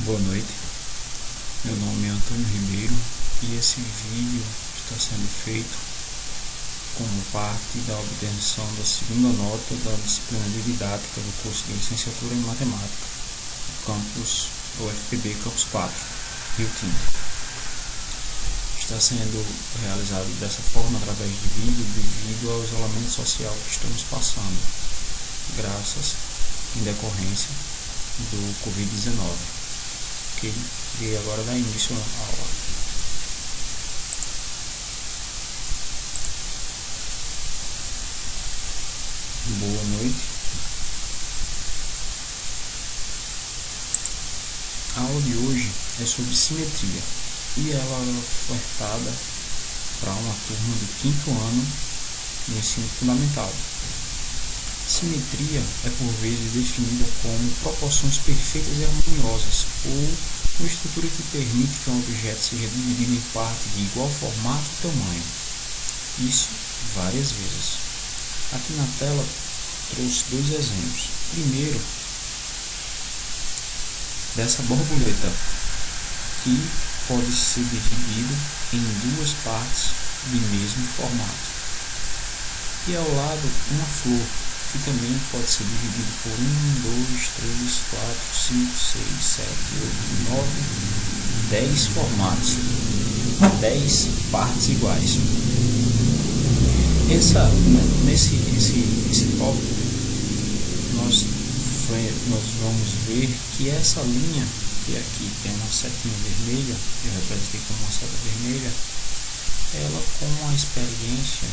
Boa noite, meu nome é Antônio Ribeiro e esse vídeo está sendo feito como parte da obtenção da segunda nota da disciplina de didática do curso de licenciatura em matemática, campus UFPB Campus 4, Rio Tinto. Está sendo realizado dessa forma através de vídeo devido ao isolamento social que estamos passando, graças em decorrência do Covid-19. Ok, e agora dá início à aula. Boa noite. A aula de hoje é sobre simetria e ela é ofertada para uma turma do 5º ano no ensino fundamental. Simetria é por vezes definida como proporções perfeitas e harmoniosas, ou uma estrutura que permite que um objeto seja dividido em partes de igual formato e tamanho. Isso várias vezes. Aqui na tela trouxe dois exemplos. Primeiro, dessa borboleta, que pode ser dividido em duas partes de mesmo formato. E ao lado, uma flor, que também pode ser dividido por 1, 2, 3, 4, 5, 6, 7, 8, 9, 10 formatos, 10 partes iguais. Nesse tópico, nós vamos ver que essa linha, que aqui tem uma setinha vermelha, eu representei como uma seta vermelha, ela com a experiência,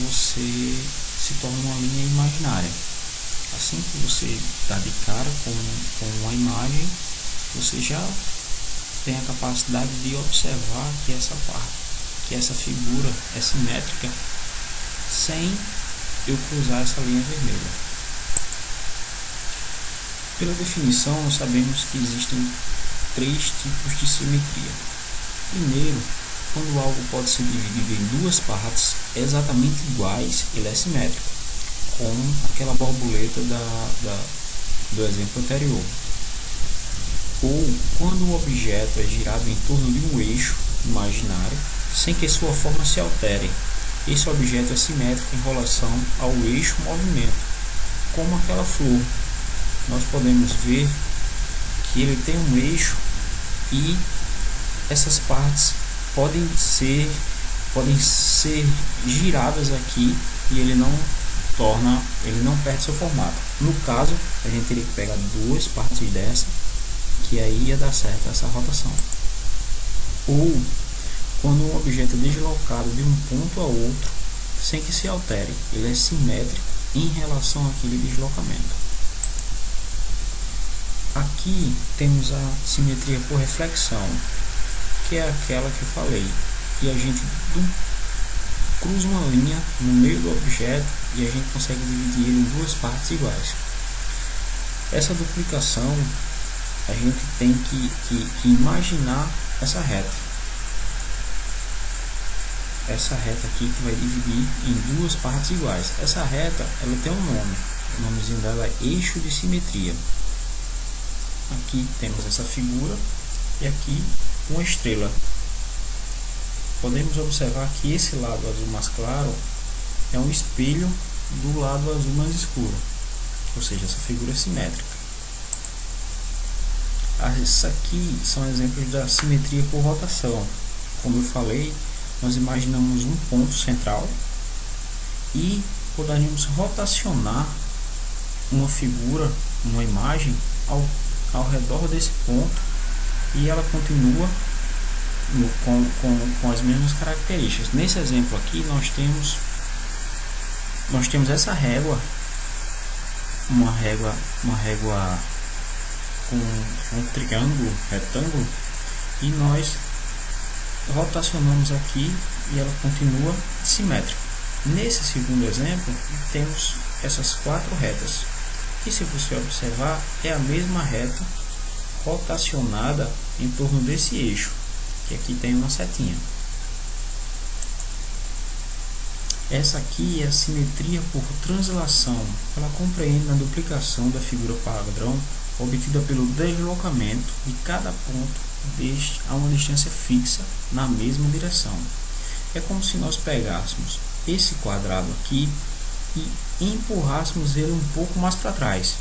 você se torna uma linha imaginária. Assim que você dá de cara com uma imagem, você já tem a capacidade de observar que essa figura é simétrica sem eu cruzar essa linha vermelha. Pela definição, nós sabemos que existem 3 tipos de simetria. Primeiro, quando algo pode ser dividido em duas partes exatamente iguais, ele é simétrico, como aquela borboleta do exemplo anterior. Ou quando o objeto é girado em torno de um eixo imaginário, sem que sua forma se altere. Esse objeto é simétrico em relação ao eixo movimento, como aquela flor. Nós podemos ver que ele tem um eixo e essas partes podem ser giradas aqui e ele não perde seu formato. No caso, a gente teria que pegar duas partes dessa, que aí ia dar certo essa rotação. Ou quando um objeto é deslocado de um ponto a outro sem que se altere, ele é simétrico em relação àquele deslocamento. Aqui temos a simetria por reflexão, que é aquela que eu falei, que a gente cruza uma linha no meio do objeto e a gente consegue dividir ele em duas partes iguais. Essa duplicação, a gente tem que imaginar essa reta. Essa reta aqui que vai dividir em duas partes iguais. Essa reta, ela tem um nome. O nomezinho dela é eixo de simetria. Aqui temos essa figura e aqui uma estrela. Podemos observar que esse lado azul mais claro é um espelho do lado azul mais escuro, ou seja, essa figura é simétrica. Esses aqui são exemplos da simetria por rotação. Como eu falei, nós imaginamos um ponto central e poderíamos rotacionar uma figura, uma imagem ao redor desse ponto, e ela continua com as mesmas características. Nesse exemplo aqui nós temos essa régua, uma régua com um triângulo, retângulo, e nós rotacionamos aqui e ela continua simétrica. Nesse segundo exemplo temos essas 4 retas, que se você observar é a mesma reta rotacionada em torno desse eixo, que aqui tem uma setinha. Essa aqui é a simetria por translação. Ela compreende a duplicação da figura padrão obtida pelo deslocamento de cada ponto a uma distância fixa na mesma direção. É como se nós pegássemos esse quadrado aqui e empurrássemos ele um pouco mais para trás,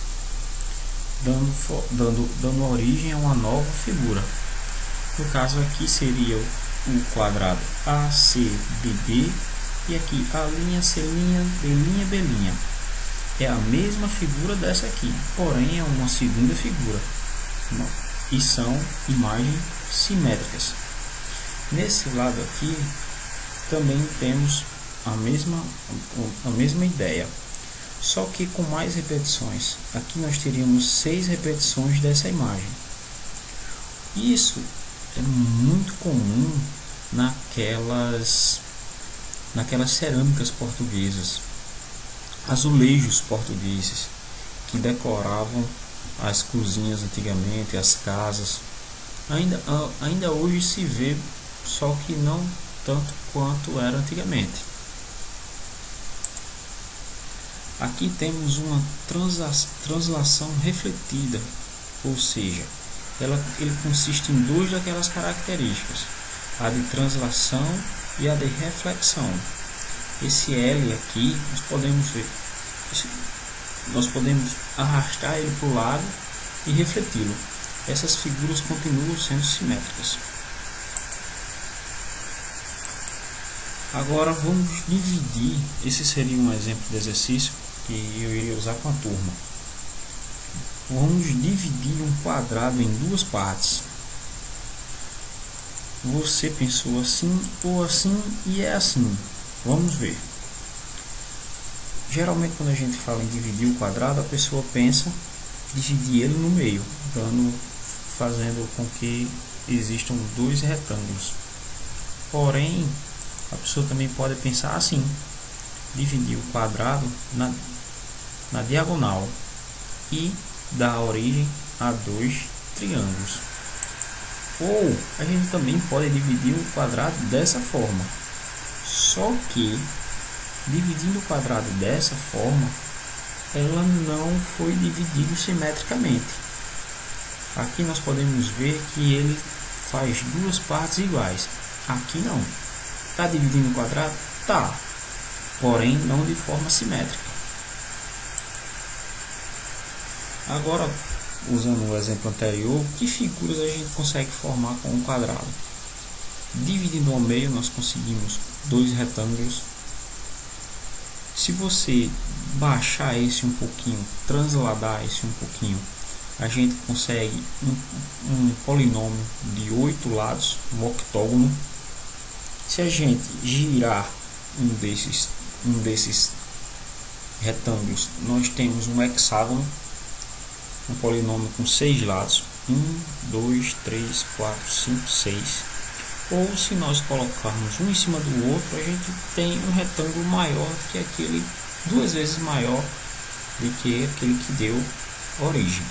dando origem a uma nova figura. No caso aqui seria o quadrado ACBD e aqui a linha C', D', B'. É a mesma figura dessa aqui, porém é uma segunda figura e são imagens simétricas. Nesse lado aqui também temos a mesma ideia, só que com mais repetições. Aqui nós teríamos 6 repetições dessa imagem. Isso é muito comum naquelas cerâmicas portuguesas, azulejos portugueses que decoravam as cozinhas antigamente, as casas. Ainda hoje se vê, só que não tanto quanto era antigamente. Aqui temos uma translação refletida, ou seja, ele consiste em duas daquelas características, a de translação e a de reflexão. Esse L aqui, nós podemos arrastar ele para o lado e refleti-lo. Essas figuras continuam sendo simétricas. Agora vamos dividir. Esse seria um exemplo de exercício que eu iria usar com a turma. Vamos dividir um quadrado em duas partes. Você pensou assim ou assim e é assim. Vamos ver. Geralmente quando a gente fala em dividir o quadrado, a pessoa pensa em dividir ele no meio, fazendo com que existam dois retângulos. Porém, a pessoa também pode pensar assim: dividir o quadrado na diagonal e dar origem a dois triângulos. Ou a gente também pode dividir o quadrado dessa forma. Só que dividindo o quadrado dessa forma, ela não foi dividida simetricamente. Aqui nós podemos ver que ele faz duas partes iguais. Aqui não. Está dividindo o quadrado? Tá. Porém não de forma simétrica. Agora, usando o exemplo anterior, que figuras a gente consegue formar com um quadrado? Dividindo ao meio, nós conseguimos dois retângulos. Se você baixar esse um pouquinho, transladar esse um pouquinho, a gente consegue um polinômio de 8 lados, um octógono. Se a gente girar um desses retângulos, nós temos um hexágono, um polinômio com 6 lados, 1, 2, 3, 4, 5, 6. Ou se nós colocarmos um em cima do outro, a gente tem um retângulo maior que aquele, 2 vezes maior do que aquele que deu origem.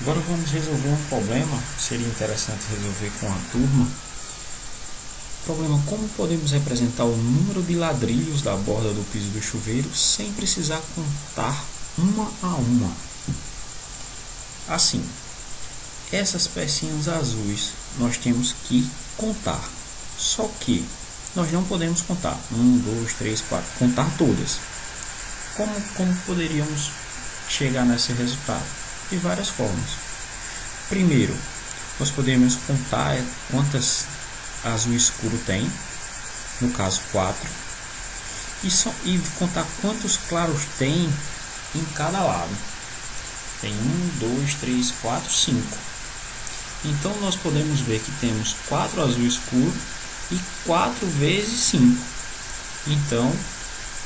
Agora vamos resolver um problema, seria interessante resolver com a turma. Problema: como podemos representar o número de ladrilhos da borda do piso do chuveiro sem precisar contar uma a uma? Assim, essas pecinhas azuis nós temos que contar, só que nós não podemos contar 1, 2, 3, 4, contar todas. Como poderíamos chegar nesse resultado? De várias formas. Primeiro, nós podemos contar quantas azul escuro tem, no caso 4, e contar quantos claros tem em cada lado. Tem 1, 2, 3, 4, 5. Então nós podemos ver que temos 4 azul escuro e 4 vezes 5. Então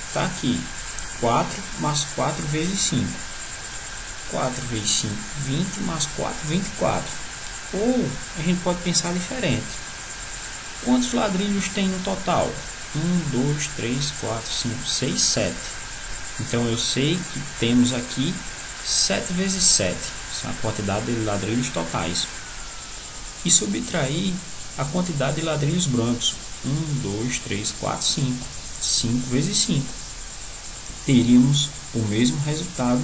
está aqui 4 mais 4 vezes 5. 4 vezes 5, 20 mais 4, 24. Ou a gente pode pensar diferente. Quantos ladrilhos tem no total? 1, 2, 3, 4, 5, 6, 7. Então eu sei que temos aqui 7 vezes 7, essa é a quantidade de ladrilhos totais. E subtrair a quantidade de ladrilhos brancos. 1, 2, 3, 4, 5. 5 vezes 5. Teríamos o mesmo resultado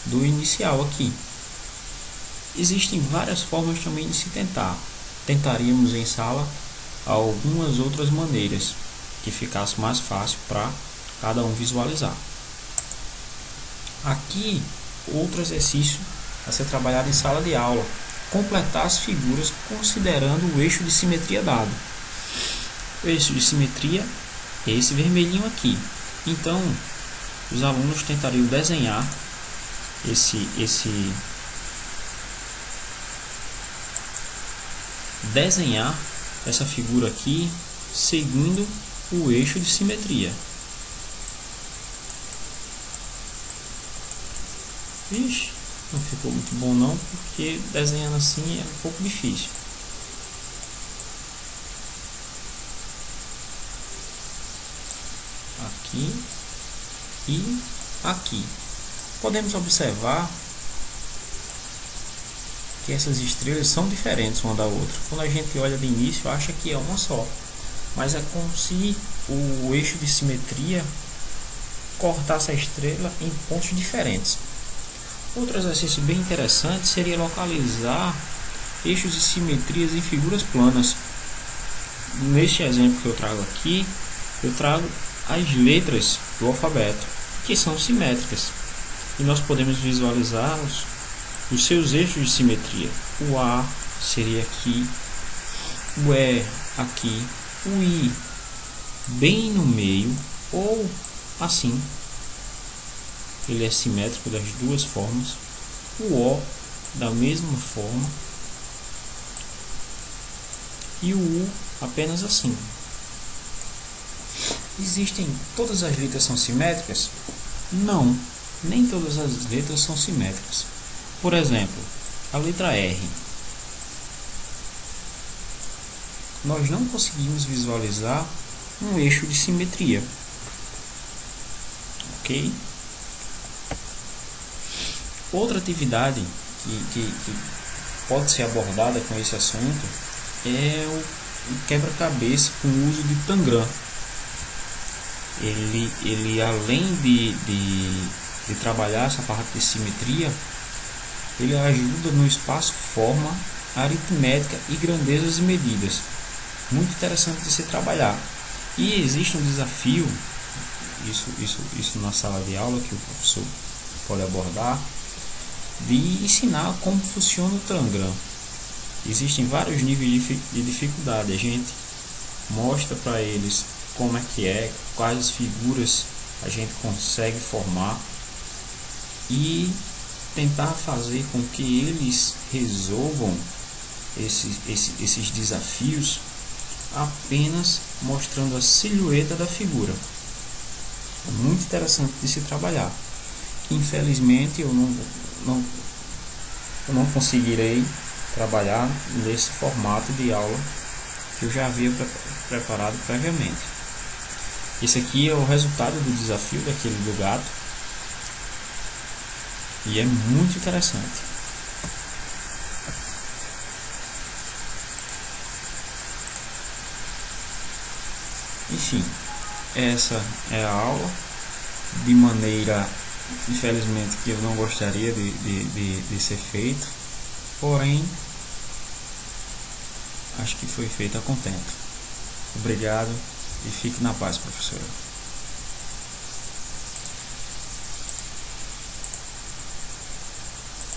do inicial aqui. Existem várias formas também de se tentar. Tentaríamos em sala algumas outras maneiras que ficasse mais fácil para cada um visualizar. Aqui, outro exercício a ser trabalhado em sala de aula: completar as figuras considerando o eixo de simetria dado. O eixo de simetria é esse vermelhinho aqui. Então, os alunos tentariam desenhar essa figura aqui seguindo o eixo de simetria. Vixe, não ficou muito bom não, porque desenhando assim é um pouco difícil. Aqui e aqui. Podemos observar que essas estrelas são diferentes uma da outra. Quando a gente olha de início, acha que é uma só, mas é como se o eixo de simetria cortasse a estrela em pontos diferentes. Outro exercício bem interessante seria localizar eixos de simetrias em figuras planas. Neste exemplo que eu trago aqui, eu trago as letras do alfabeto, que são simétricas, e nós podemos visualizar os seus eixos de simetria. O A seria aqui, o E aqui, o I bem no meio, ou assim. Ele é simétrico das duas formas. O O da mesma forma. E o U apenas assim. Todas as letras são simétricas? Não, nem todas as letras são simétricas. Por exemplo, a letra R. Nós não conseguimos visualizar um eixo de simetria. Ok? Outra atividade que pode ser abordada com esse assunto é o quebra-cabeça com o uso de Tangram. Ele além de trabalhar essa parte de simetria, ele ajuda no espaço-forma, aritmética e grandezas e medidas. Muito interessante de se trabalhar. E existe um desafio, isso na sala de aula, que o professor pode abordar, de ensinar como funciona o Tangram. Existem vários níveis de dificuldade. A gente mostra para eles como é, quais figuras a gente consegue formar e tentar fazer com que eles resolvam esses desafios apenas mostrando a silhueta da figura. É muito interessante de se trabalhar. Infelizmente eu não conseguirei trabalhar nesse formato de aula que eu já havia preparado previamente. Esse aqui é o resultado do desafio daquele do gato e é muito interessante. Enfim, essa é a aula, de maneira, infelizmente, que eu não gostaria de ser feito, porém acho que foi feito a contento. Obrigado e fique na paz, professora.